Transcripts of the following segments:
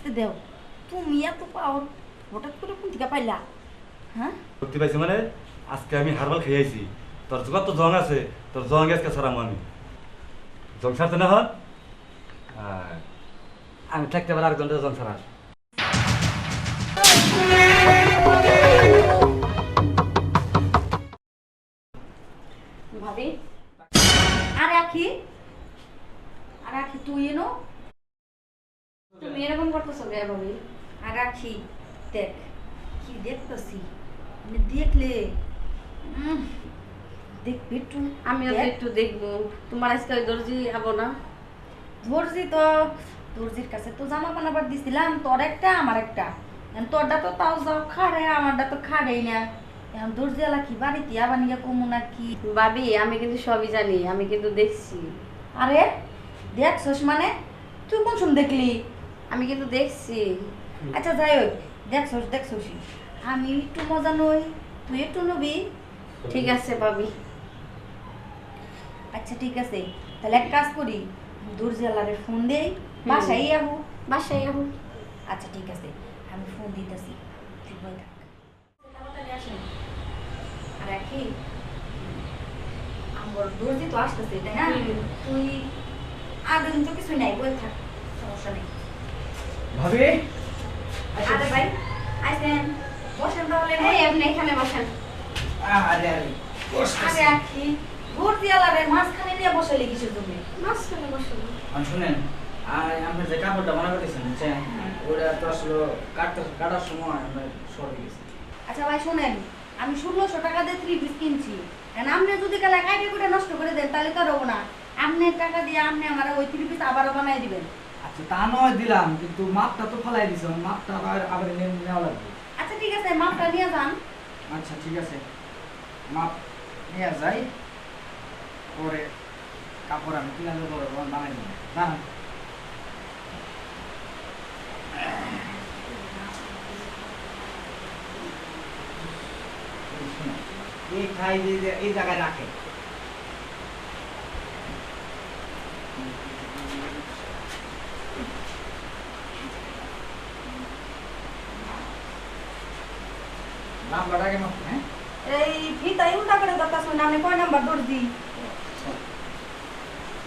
আসতে দেও। তুমি এত পাও হঠাৎ করে কোন থেকে পাইলা? হ্যাঁ সত্যি পাইছি মানে আজকে আমি হারবাল খেয়েছি। তোর জোগাড় তো জং আছে, তোর জং আজকে ছাড়াম আমি। জং ছাড়তে না হন আমি থাকতে পারি আরেকজনটা জং ছাড়ার। ভাবি আরে আখি, আরে আখি তুই এনো, তুমি এরকম করতেছো কে ভাবি? আরে আখি দেখ কি দেখতেছি, মানে দেখলে দেখবি একটু। আমিও তো দেখ, একটু দেখবো। তোমার আজকে ওই দর্জি যাবো না? দর্জি তো দর্জির কাছে তো জামা বানাবার দিছিলাম, তোর একটা আমার একটা। এখন তোরটা তো তাও যাও খাড়ে, আমারটা তো খাড়েই না। এখন দর্জিওয়ালা কি বাড়িতে আবার নিয়ে কমু না কি? ভাবি আমি কিন্তু সবই জানি, আমি কিন্তু দেখছি। আরে দেখছস মানে? তুই কোন সময় দেখলি? আমি কিন্তু দেখছি। আচ্ছা যাই হোক, দেখছস দেখছসই। আমি একটু মজা নই, তুই একটু নবি। ঠিক আছে ভাবি। আচ্ছা ঠিক আছে, তাহলে এক কাজ করি, দর্জিওয়ালারে ফোন দেই, বাসায় আহু। বাসায় যাবো। আচ্ছা ঠিক আছে, আমি ফোন দিতেছি, তুই বই থাক। তাড়াতাড়ি আসেন। আর রাখি, আমার দর্জি তো আসতেছে, তাই না? তুই আগে তো কিছু নাই, বই থাক, সমস্যা নেই। ভাবি আরে ভাই আইসেন, বসেন তাহলে। এই আপনি এখানে বসেন। আরে আরে আরে আখি, দর্জিওয়ালারে মাঝখানে নিয়ে বসাইলে কিসের জন্য? মাঝখানে বসুন। শুনেন, আর আপনি যে কাপড়টা বানা করতেছেন বুঝছেন, ওটা তো আসলে কাটার সময় আমরা সরে গেছি। আচ্ছা ভাই শোনেন, আমি 1600 টাকা দিয়ে 3 পিস কিনছি। এখন আপনি যদি কালে কাইটে করে নষ্ট করে দেন তাহলে তো আর হবো না। আপনি টাকা দিয়ে আপনি আমার ওই 3 পিস আবারও বানাই দিবেন। আচ্ছা তা নয় দিলাম, কিন্তু মাপটা তো ফলাই দিছে, মাপটা আবার আবার নেওয়া লাগবে। আচ্ছা ঠিক আছে, মাপটা নিয়ে যান। আচ্ছা ঠিক আছে, মাপ নিয়ে যাই, পরে কাপড় আমি কিনে দেবো, বানাই দেবো না। এই খাই এই জায়গায় রাখে। নাম্বারটা কেমন? হ্যাঁ এই ফিতা উল্টা করে কথা শুনে আপনি কয় নাম্বার দর্জি?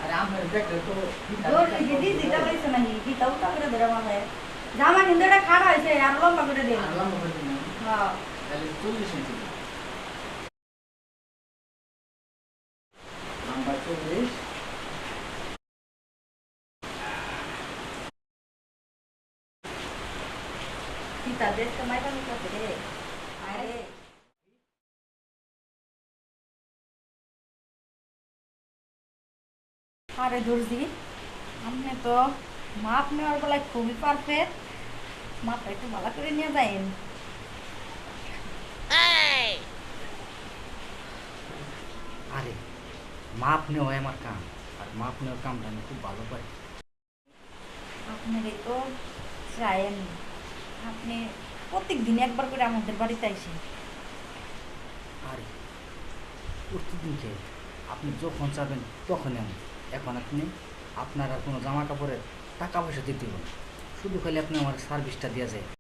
আরে আমরা দেখলে তো দর্জি কি দিদিটা পাইছে নাকি? ফিতা উল্টা করে ধরে মাথায়। জামা কিন্তু এটা খাড়া হয়েছে, আর লম্বা করে দেন। আলাম করে দিন, হ্যাঁ তাহলে 40 ইঞ্চি নাম্বার 40। ফিতা দেখতে মাইটা মিটা রে। আরে আরে দর্জি, আপনি তো মাপ নেওয়ার বেলায় খুবই পারফেক্ট। মাপটা একটু ভালো করে নিয়ে যাইন। আরে মাপ নেওয়া আমার কাম, আর মাপ নেওয়ার কামটা আমি খুব ভালো পারি। আপনারই তো চাইন, আপনি প্রত্যেক দিন একবার করে আমাদের বাড়িতে আইসেন। আরে প্রতিদিন খেয়ে আপনি যখন চাবেন তখনই আমি। এখন আপনি আপনার আর কোনো জামা কাপড়ের টাকা পয়সা দিতে হবে না, শুধু খালি আপনি আমার সার্ভিসটা দেওয়া যায়।